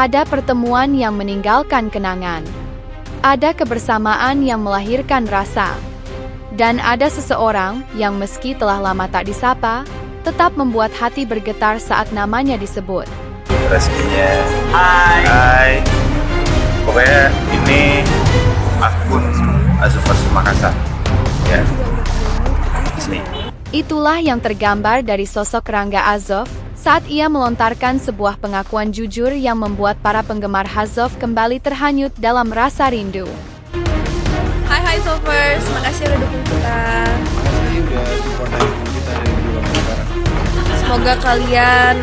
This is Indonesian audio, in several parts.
Ada pertemuan yang meninggalkan kenangan. Ada kebersamaan yang melahirkan rasa. Dan ada seseorang yang meski telah lama tak disapa, tetap membuat hati bergetar saat namanya disebut. Rezekinya. Hai. Pokoknya ini akun Azofers Makassar. Ya. Sini. Itulah yang tergambar dari sosok Rangga Azov saat ia melontarkan sebuah pengakuan jujur yang membuat para penggemar Azov kembali terhanyut dalam rasa rindu. Hai Zovers, makasih udah dukung kita. Makasih udah support kita dari dulu sekarang. Semoga kalian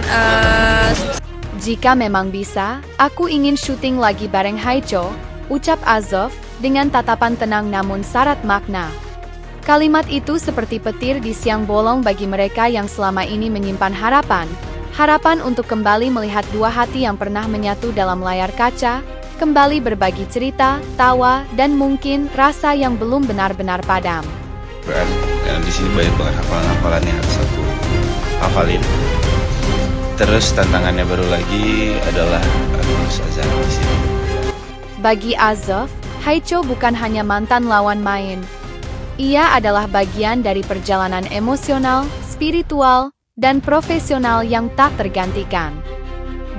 Jika memang bisa, aku ingin syuting lagi bareng Haicho, ucap Azov dengan tatapan tenang namun syarat makna. Kalimat itu seperti petir di siang bolong bagi mereka yang selama ini menyimpan harapan. Harapan untuk kembali melihat dua hati yang pernah menyatu dalam layar kaca, kembali berbagi cerita, tawa, dan mungkin rasa yang belum benar-benar padam. Dan di sini banyak banget hafalan-hafalan yang harus aku hafalin. Terus tantangannya baru lagi adalah aku harus azan di sini. Bagi Azov, Haicho bukan hanya mantan lawan main. Ia adalah bagian dari perjalanan emosional, spiritual, dan profesional yang tak tergantikan.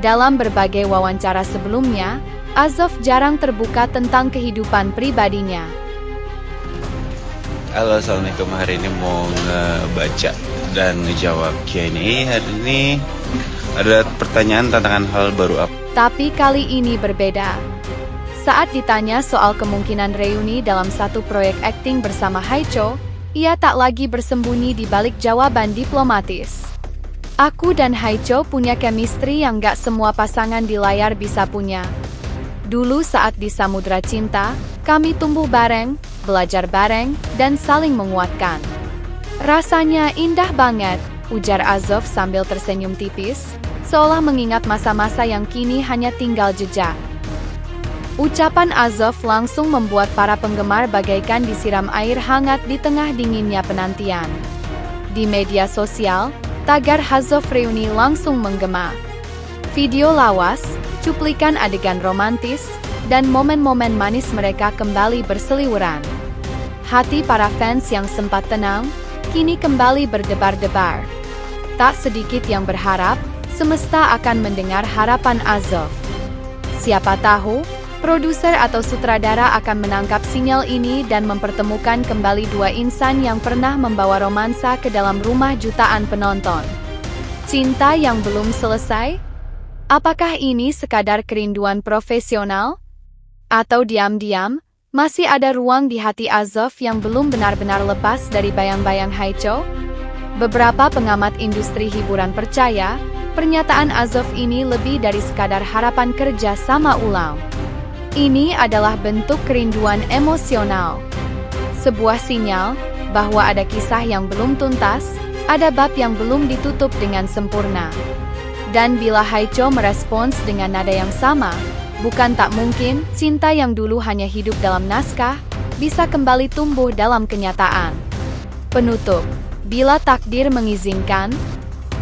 Dalam berbagai wawancara sebelumnya, Azov jarang terbuka tentang kehidupan pribadinya. Halo, assalamualaikum. Hari ini mau ngebaca dan ngejawab Q&A. Hari ini ada pertanyaan tantangan hal baru apa? Tapi kali ini berbeda. Saat ditanya soal kemungkinan reuni dalam satu proyek akting bersama Haicho, ia tak lagi bersembunyi di balik jawaban diplomatis. Aku dan Haicho punya chemistry yang gak semua pasangan di layar bisa punya. Dulu saat di Samudra Cinta, kami tumbuh bareng, belajar bareng, dan saling menguatkan. Rasanya indah banget, ujar Azov sambil tersenyum tipis, seolah mengingat masa-masa yang kini hanya tinggal jejak. Ucapan Azov langsung membuat para penggemar bagaikan disiram air hangat di tengah dinginnya penantian. Di media sosial, tagar Azov reuni langsung menggema. Video lawas, cuplikan adegan romantis, dan momen-momen manis mereka kembali berseliweran. Hati para fans yang sempat tenang, kini kembali berdebar-debar. Tak sedikit yang berharap, semesta akan mendengar harapan Azov. Siapa tahu, produser atau sutradara akan menangkap sinyal ini dan mempertemukan kembali dua insan yang pernah membawa romansa ke dalam rumah jutaan penonton. Cinta yang belum selesai? Apakah ini sekadar kerinduan profesional? Atau diam-diam, masih ada ruang di hati Azov yang belum benar-benar lepas dari bayang-bayang Haicho? Beberapa pengamat industri hiburan percaya, pernyataan Azov ini lebih dari sekadar harapan kerja sama ulang. Ini adalah bentuk kerinduan emosional. Sebuah sinyal bahwa ada kisah yang belum tuntas, ada bab yang belum ditutup dengan sempurna. Dan bila Haicho merespons dengan nada yang sama, bukan tak mungkin cinta yang dulu hanya hidup dalam naskah, bisa kembali tumbuh dalam kenyataan. Penutup, bila takdir mengizinkan,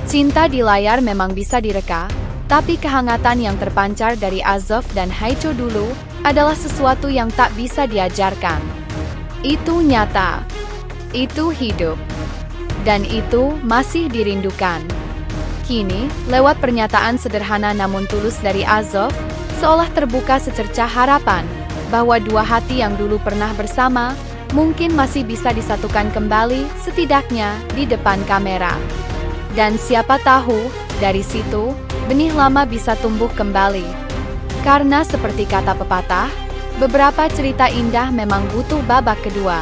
cinta di layar memang bisa direka, tapi kehangatan yang terpancar dari Azov dan Haicho dulu adalah sesuatu yang tak bisa diajarkan. Itu nyata, itu hidup, dan itu masih dirindukan. Kini, lewat pernyataan sederhana namun tulus dari Azov, seolah terbuka secercah harapan bahwa dua hati yang dulu pernah bersama mungkin masih bisa disatukan kembali, setidaknya di depan kamera. Dan siapa tahu, dari situ, benih lama bisa tumbuh kembali. Karena seperti kata pepatah, beberapa cerita indah memang butuh babak kedua.